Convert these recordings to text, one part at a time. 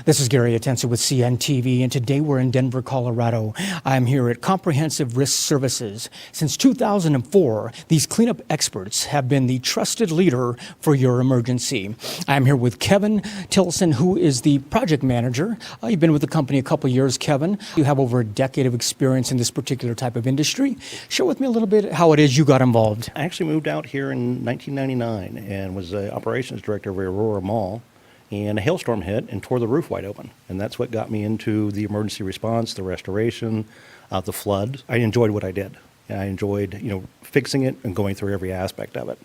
This is Gary Atensi with CNTV, and today we're in Denver, Colorado. I'm here at Comprehensive Risk Services. Since 2004, these cleanup experts have been the trusted leader for your emergency. I'm here with Kevin Tilson, who is the project manager. You've been with the company a couple years, Kevin. You have over a decade of experience in this particular type of industry. Share with me a little bit how it is you got involved. I actually moved out here in 1999 and was the operations director of Aurora Mall. And a hailstorm hit and tore the roof wide open. And that's what got me into the emergency response, the restoration, the flood. I enjoyed what I did. And I enjoyed, fixing it and going through every aspect of it.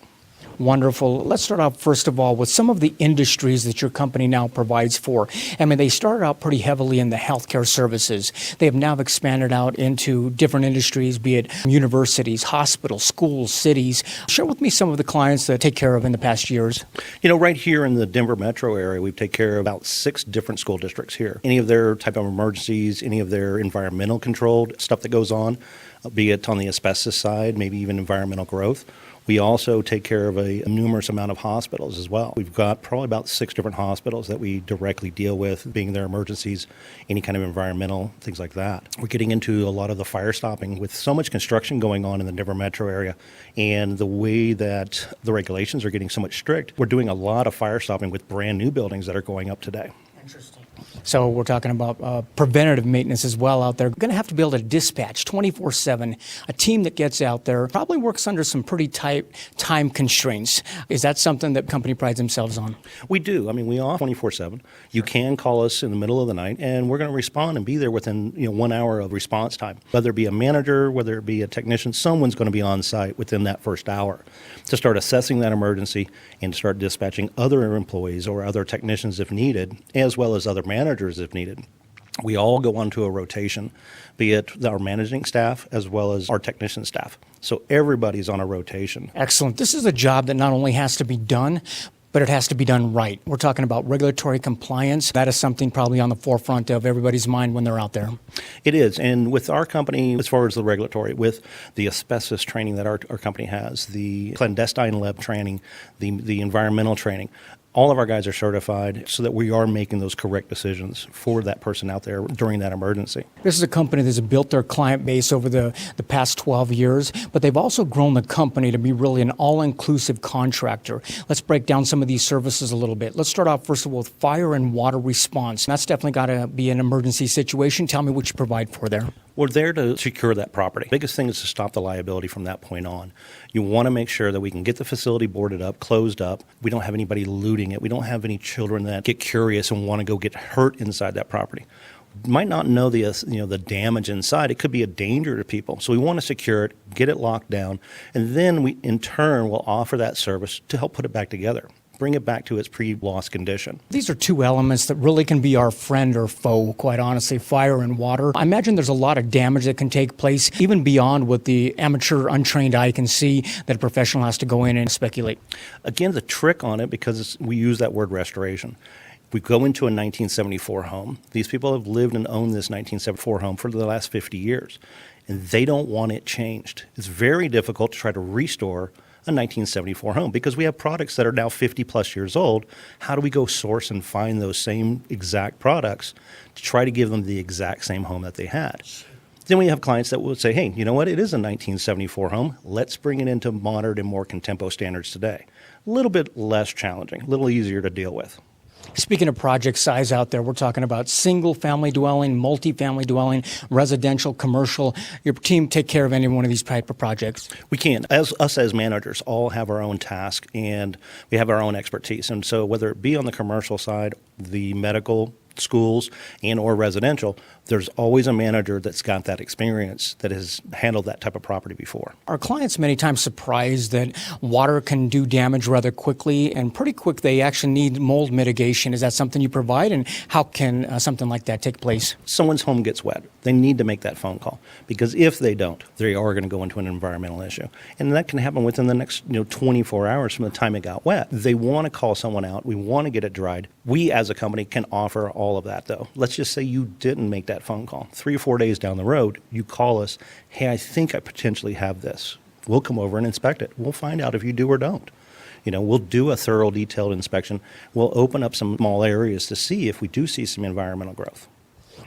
Wonderful. Let's start out, first of all, with some of the industries that your company now provides for. I mean, they started out pretty heavily in the healthcare services. They have now expanded out into different industries, be it universities, hospitals, schools, cities. Share with me some of the clients that take care of in the past years. Right here in the Denver metro area, we take care of about 6 different school districts here. Any of their type of emergencies, any of their environmental controlled stuff that goes on, be it on the asbestos side, maybe even environmental growth. We also take care of a numerous amount of hospitals as well. We've got probably about 6 different hospitals that we directly deal with, being their emergencies, any kind of environmental, things like that. We're getting into a lot of the fire stopping with so much construction going on in the Denver metro area and the way that the regulations are getting so much strict. We're doing a lot of fire stopping with brand new buildings that are going up today. Interesting. So we're talking about preventative maintenance as well out there. We're going to have to be able to dispatch 24/7. A team that gets out there probably works under some pretty tight time constraints. Is that something that company prides themselves on? We do. I mean, we are 24/7. You can call us in the middle of the night, and we're going to respond and be there within 1 hour of response time. Whether it be a manager, whether it be a technician, someone's going to be on site within that first hour to start assessing that emergency and start dispatching other employees or other technicians if needed, as well as other managers if needed. We all go onto a rotation, be it our managing staff as well as our technician staff. So everybody's on a rotation. Excellent. This is a job that not only has to be done, but it has to be done right. We're talking about regulatory compliance. That is something probably on the forefront of everybody's mind when they're out there. It is. And with our company, as far as the regulatory, with the asbestos training that our company has, the clandestine lab training, the environmental training, all of our guys are certified so that we are making those correct decisions for that person out there during that emergency. This is a company that's built their client base over the past 12 years, but they've also grown the company to be really an all-inclusive contractor. Let's break down some of these services a little bit. Let's start off, first of all, with fire and water response. That's definitely got to be an emergency situation. Tell me what you provide for there. We're there to secure that property. Biggest thing is to stop the liability from that point on. You want to make sure that we can get the facility boarded up, closed up. We don't have anybody looting it. We don't have any children that get curious and want to go get hurt inside that property. Might not know the damage inside. It could be a danger to people. So we want to secure it, get it locked down, and then we in turn will offer that service to help put it back together. Bring it back to its pre-loss condition. These are 2 elements that really can be our friend or foe, quite honestly, fire and water. I imagine there's a lot of damage that can take place, even beyond what the amateur, untrained eye can see, that a professional has to go in and speculate. Again, the trick on it, because we use that word restoration. We go into a 1974 home. These people have lived and owned this 1974 home for the last 50 years, and they don't want it changed. It's very difficult to try to restore a 1974 home because we have products that are now 50 plus years old. How do we go source and find those same exact products to try to give them the exact same home that they had? Then we have clients that will say, hey, you know what? It is a 1974 home. Let's bring it into modern and more contempo standards today. A little bit less challenging, a little easier to deal with. Speaking of project size out there, we're talking about single-family dwelling, multi-family dwelling, residential, commercial. Your team take care of any one of these type of projects? We can. As managers, all have our own task, and we have our own expertise. And so whether it be on the commercial side, the medical, schools, and or residential, there's always a manager that's got that experience that has handled that type of property before. Are clients many times surprised that water can do damage rather quickly, and pretty quick they actually need mold mitigation? Is that something you provide, and how can something like that take place? Someone's home gets wet. They need to make that phone call, because if they don't, they are going to go into an environmental issue. And that can happen within the next 24 hours from the time it got wet. They want to call someone out. We want to get it dried. We as a company can offer all of that, though. Let's just say you didn't make that phone call. 3 or 4 days down the road, you call us, hey, I think I potentially have this. We'll come over and inspect it. We'll find out if you do or don't. We'll do a thorough, detailed inspection. We'll open up some small areas to see if we do see some environmental growth.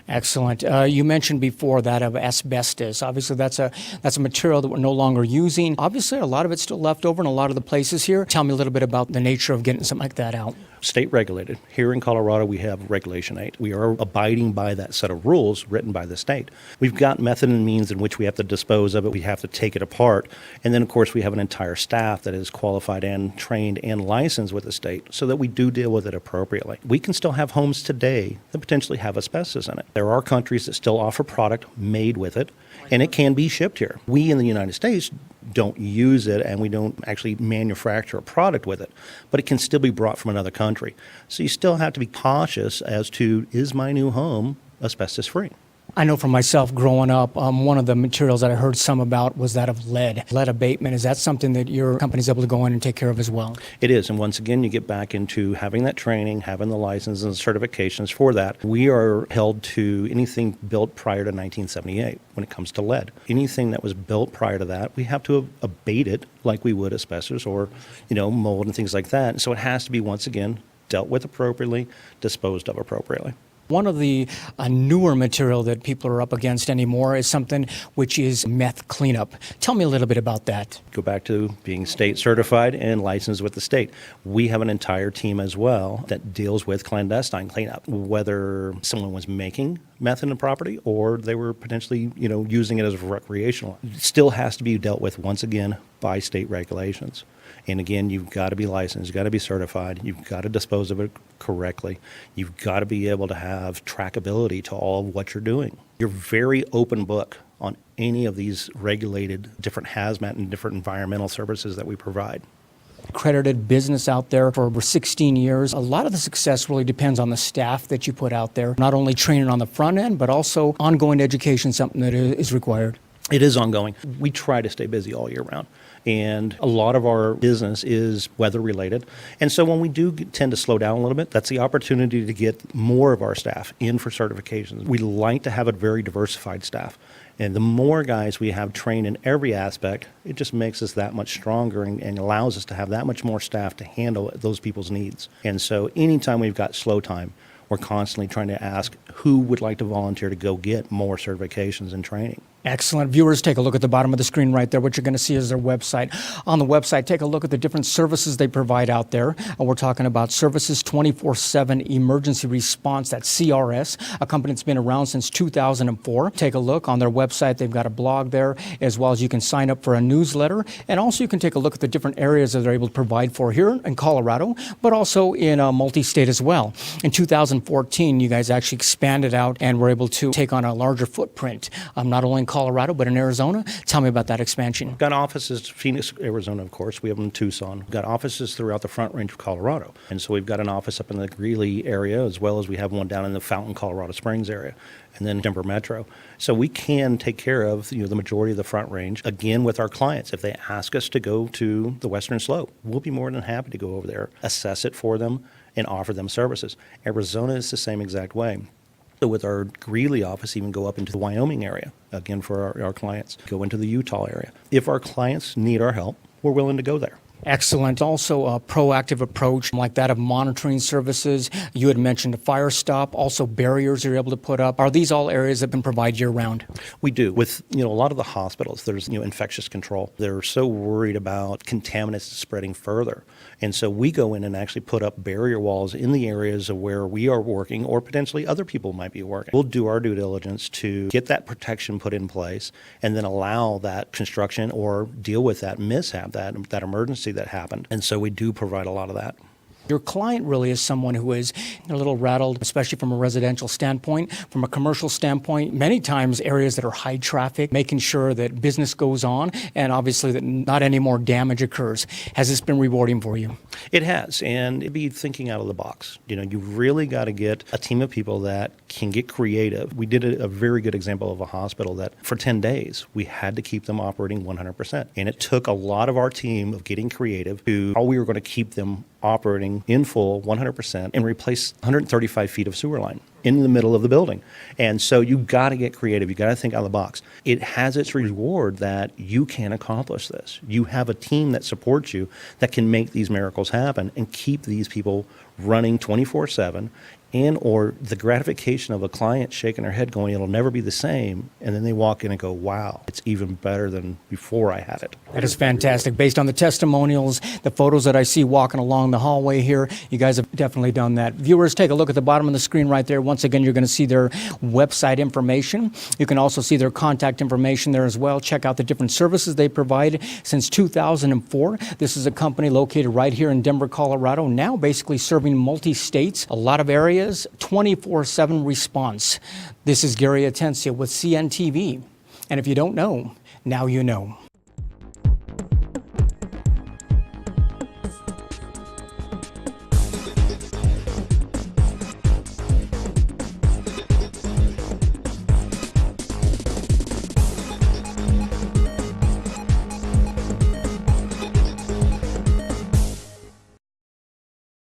Excellent. You mentioned before that of asbestos. Obviously, that's a material that we're no longer using. Obviously, a lot of it's still left over in a lot of the places here. Tell me a little bit about the nature of getting something like that out. State regulated. Here in Colorado, we have Regulation 8. We are abiding by that set of rules written by the state. We've got method and means in which we have to dispose of it. We have to take it apart. And then, of course, we have an entire staff that is qualified and trained and licensed with the state so that we do deal with it appropriately. We can still have homes today that potentially have asbestos in it. There are countries that still offer product made with it, and it can be shipped here. We in the United States don't use it, and we don't actually manufacture a product with it, but it can still be brought from another country. So you still have to be cautious as to, is my new home asbestos free? I know for myself growing up, one of the materials that I heard some about was that of lead. Lead abatement, is that something that your company's able to go in and take care of as well? It is, and once again, you get back into having that training, having the licenses and certifications for that. We are held to anything built prior to 1978 when it comes to lead. Anything that was built prior to that, we have to abate it like we would asbestos or, mold and things like that. So it has to be, once again, dealt with appropriately, disposed of appropriately. One of the newer material that people are up against anymore is something which is meth cleanup. Tell me a little bit about that. Go back to being state certified and licensed with the state. We have an entire team as well that deals with clandestine cleanup, whether someone was making meth in the property or they were potentially, using it as recreational. It still has to be dealt with, once again, by state regulations. And again, you've got to be licensed, you've got to be certified, you've got to dispose of it correctly, you've got to be able to have trackability to all of what you're doing. You're very open book on any of these regulated different hazmat and different environmental services that we provide. Accredited business out there for over 16 years. A lot of the success really depends on the staff that you put out there, not only training on the front end, but also ongoing education, something that is required. It is ongoing. We try to stay busy all year round. And a lot of our business is weather related. And so when we do tend to slow down a little bit, that's the opportunity to get more of our staff in for certifications. We like to have a very diversified staff. And the more guys we have trained in every aspect, it just makes us that much stronger and allows us to have that much more staff to handle those people's needs. And so anytime we've got slow time, we're constantly trying to ask who would like to volunteer to go get more certifications and training. Excellent. Viewers, take a look at the bottom of the screen right there. What you're going to see is their website. On the website, take a look at the different services they provide out there. We're talking about Services 24/7 Emergency Response, that's CRS, a company that's been around since 2004. Take a look on their website. They've got a blog there, as well as you can sign up for a newsletter. And also you can take a look at the different areas that they're able to provide for here in Colorado, but also in multi-state as well. In 2014, you guys actually expanded out and were able to take on a larger footprint, not only in Colorado, but in Arizona. Tell me about that expansion. We've got offices, Phoenix, Arizona, of course. We have them in Tucson. We've got offices throughout the Front Range of Colorado. And so we've got an office up in the Greeley area, as well as we have one down in the Fountain, Colorado Springs area, and then Denver Metro. So we can take care of the majority of the Front Range, again, with our clients. If they ask us to go to the Western Slope, we'll be more than happy to go over there, assess it for them, and offer them services. Arizona is the same exact way. So with our Greeley office, even go up into the Wyoming area, again, for our clients, go into the Utah area. If our clients need our help, we're willing to go there. Excellent. Also a proactive approach like that of monitoring services. You had mentioned a fire stop, also barriers you're able to put up. Are these all areas that can provide year round? We do. With a lot of the hospitals, there's infectious control. They're so worried about contaminants spreading further. And so we go in and actually put up barrier walls in the areas of where we are working or potentially other people might be working. We'll do our due diligence to get that protection put in place and then allow that construction or deal with that mishap, that emergency that happened. And so we do provide a lot of that. Your client really is someone who is a little rattled, especially from a residential standpoint, from a commercial standpoint, many times areas that are high traffic, making sure that business goes on and obviously that not any more damage occurs. Has this been rewarding for you? It has, and it'd be thinking out of the box. You really got to get a team of people that can get creative. We did a very good example of a hospital that for 10 days, we had to keep them operating 100%. And it took a lot of our team of getting creative to how we were going to keep them operating in full 100% and replace 135 feet of sewer line. in the middle of the building. And so you got to get creative. You got to think out of the box. It has its reward that you can accomplish this. You have a team that supports you that can make these miracles happen and keep these people running 24/7, and or the gratification of a client shaking their head going, it'll never be the same. And then they walk in and go, wow, it's even better than before I had it. That is fantastic. Based on the testimonials, the photos that I see walking along the hallway here, you guys have definitely done that. Viewers, take a look at the bottom of the screen right there. Once again, you're going to see their website information. You can also see their contact information there as well. Check out the different services they provide since 2004. This is a company located right here in Denver, Colorado, now basically serving multi-states, a lot of areas, 24/7 response. This is Gary Atencia with CNTV. And if you don't know, now you know.